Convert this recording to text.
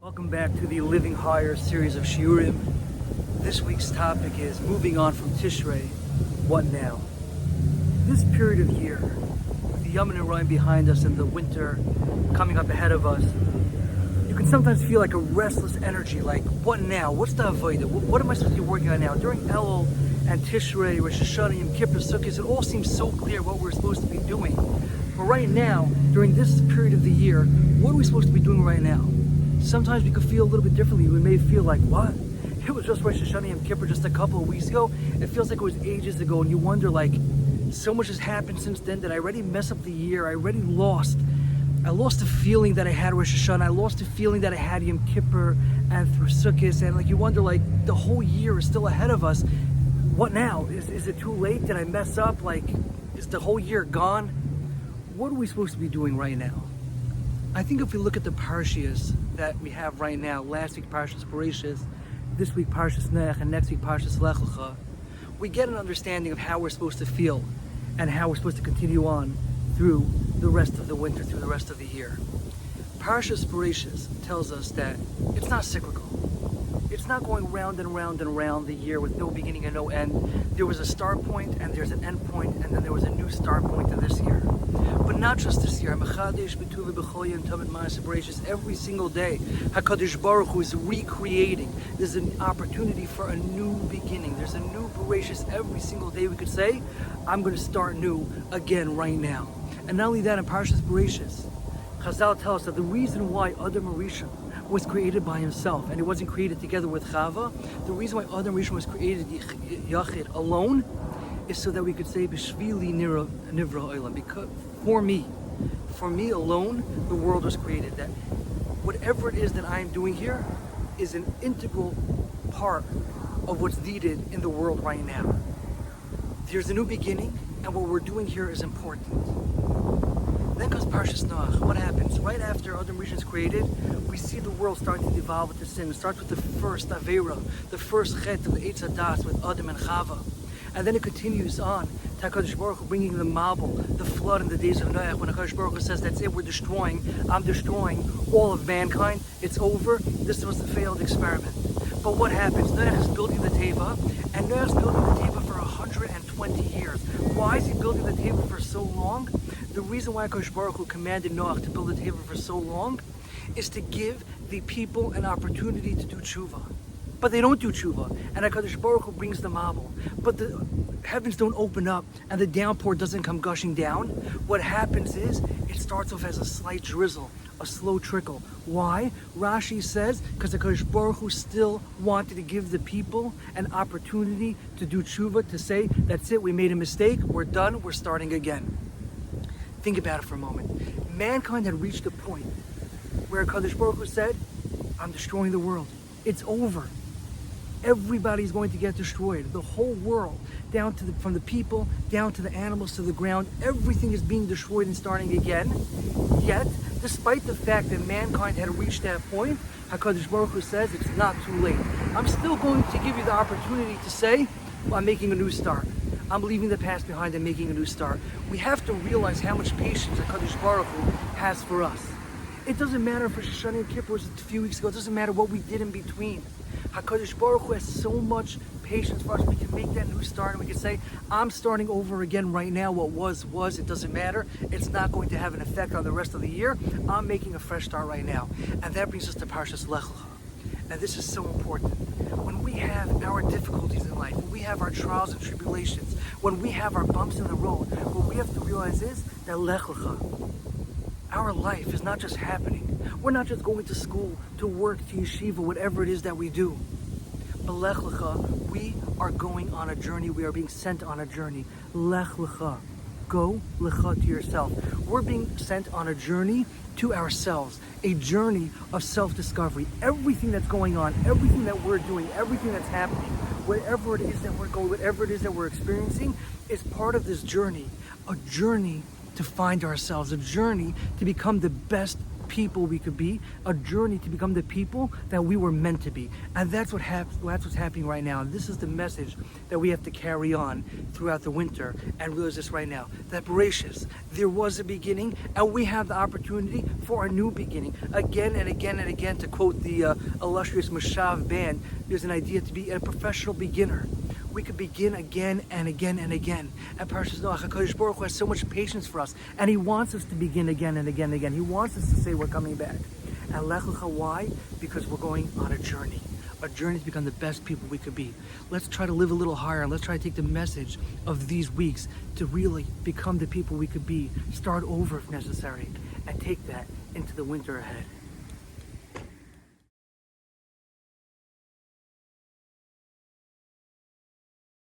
Welcome back to the Living Higher series of Shiurim. This week's topic is moving on from Tishrei, what now? This period of year, with the Yom Noraim behind us and the winter coming up ahead of us, you can sometimes feel like a restless energy, like what now? What's the Avodah? What am I supposed to be working on now? During Elul and Tishrei, Rosh Hashanah, Yom Kippur, Sukkot, it all seems so clear what we're supposed to be doing. But right now, during this period of the year, what are we supposed to be doing right now? Sometimes we could feel a little bit differently. We may feel like, what? It was just Rosh Hashanah Yom Kippur just a couple of weeks ago. It feels like it was ages ago, and you wonder, like, so much has happened since then that I already messed up the year. I already lost. I lost the feeling that I had Rosh Hashanah. I lost the feeling that I had Yom Kippur and through Sukkot. And like you wonder, like, the whole year is still ahead of us. What now? Is it too late? Did I mess up? Like, is the whole year gone? What are we supposed to be doing right now? I think if we look at the parashas that we have right now, last week Parashas Bereshis, this week Parashas Noach, and next week Parashas Lech Lecha, we get an understanding of how we're supposed to feel and how we're supposed to continue on through the rest of the winter, through the rest of the year. Parashas Bereshis tells us that it's not cyclical. It's not going round and round and round the year with no beginning and no end. There was a start point and there's an end point, and then there was a new start point in this year. But not just this year. Every single day, HaKadosh Baruch Hu is recreating. There's an opportunity for a new beginning. There's a new Bereshis every single day. We could say, I'm going to start new again right now. And not only that, in Parashas Bereshis, Chazal tell us that the reason why Adam Rishon was created by himself and it wasn't created together with Chava, the reason why Adam Rishon was created Yachid alone is so that we could say B'shvili nivra olam, because for me alone, the world was created. That whatever it is that I am doing here is an integral part of what's needed in the world right now. There's a new beginning, and what we're doing here is important. Then comes Parshas Noach. What happens? Right after Adam Rishon is created, we see the world starting to evolve with the sin. It starts with the first Aveira, the first Chet of the Eitz Hadas with Adam and Chava. And then it continues on. HaKadosh Baruch Hu bringing the Mabul, the flood in the days of Noach, when HaKadosh Baruch Hu says, that's it, I'm destroying all of mankind. It's over. This was a failed experiment. But what happens? Noach is building the Teva, and Noach's building the Teva for 120 years. Why is he building the Teva for so long? The reason why HaKadosh Baruch Hu commanded Noach to build the Teva for so long is to give the people an opportunity to do tshuva. But they don't do tshuva, and HaKadosh Baruch Hu brings the mabul. But the heavens don't open up, and the downpour doesn't come gushing down. What happens is, it starts off as a slight drizzle, a slow trickle. Why? Rashi says, because HaKadosh Baruch Hu still wanted to give the people an opportunity to do tshuva, to say, that's it, we made a mistake, we're done, we're starting again. Think about it for a moment. Mankind had reached a point where HaKadosh Baruch Hu said, I'm destroying the world. It's over. Everybody's going to get destroyed. The whole world, from the people, down to the animals, to the ground, everything is being destroyed and starting again. Yet, despite the fact that mankind had reached that point, HaKadosh Baruch Hu says it's not too late. I'm still going to give you the opportunity to say, well, I'm making a new start. I'm leaving the past behind and making a new start. We have to realize how much patience HaKadosh Baruch Hu has for us. It doesn't matter if Rosh Hashanah and Kippur was a few weeks ago. It doesn't matter what we did in between. HaKadosh Baruch Hu has so much patience for us. We can make that new start, and we can say, I'm starting over again right now. What was. It doesn't matter. It's not going to have an effect on the rest of the year. I'm making a fresh start right now. And that brings us to Parshas Lech Lecha. And this is so important. When we have our difficulties in life, when we have our trials and tribulations, when we have our bumps in the road, what we have to realize is that Lech Lecha, our life is not just happening. We're not just going to school, to work, to yeshiva, whatever it is that we do. But Lech Lecha, we are going on a journey. We are being sent on a journey. Lech Lecha. Go Lecha to yourself. We're being sent on a journey to ourselves, a journey of self-discovery. Everything that's going on, everything that we're doing, everything that's happening, wherever it is that we're going, whatever it is that we're experiencing, is part of this journey. A journey to find ourselves, a journey to become the best people we could be, a journey to become the people that we were meant to be. And that's what's happening right now. And this is the message that we have to carry on throughout the winter and realize this right now. That Bereshis, there was a beginning, and we have the opportunity for a new beginning. Again and again and again, to quote the illustrious Mashav band, there's an idea to be a professional beginner. We could begin again and again and again. And Parashas Noach, HaKadosh Baruch Hu has so much patience for us, and He wants us to begin again and again and again. He wants us to say we're coming back. And Lech Lecha, why? Because we're going on a journey to become the best people we could be. Let's try to live a little higher, and let's try to take the message of these weeks to really become the people we could be, start over if necessary, and take that into the winter ahead.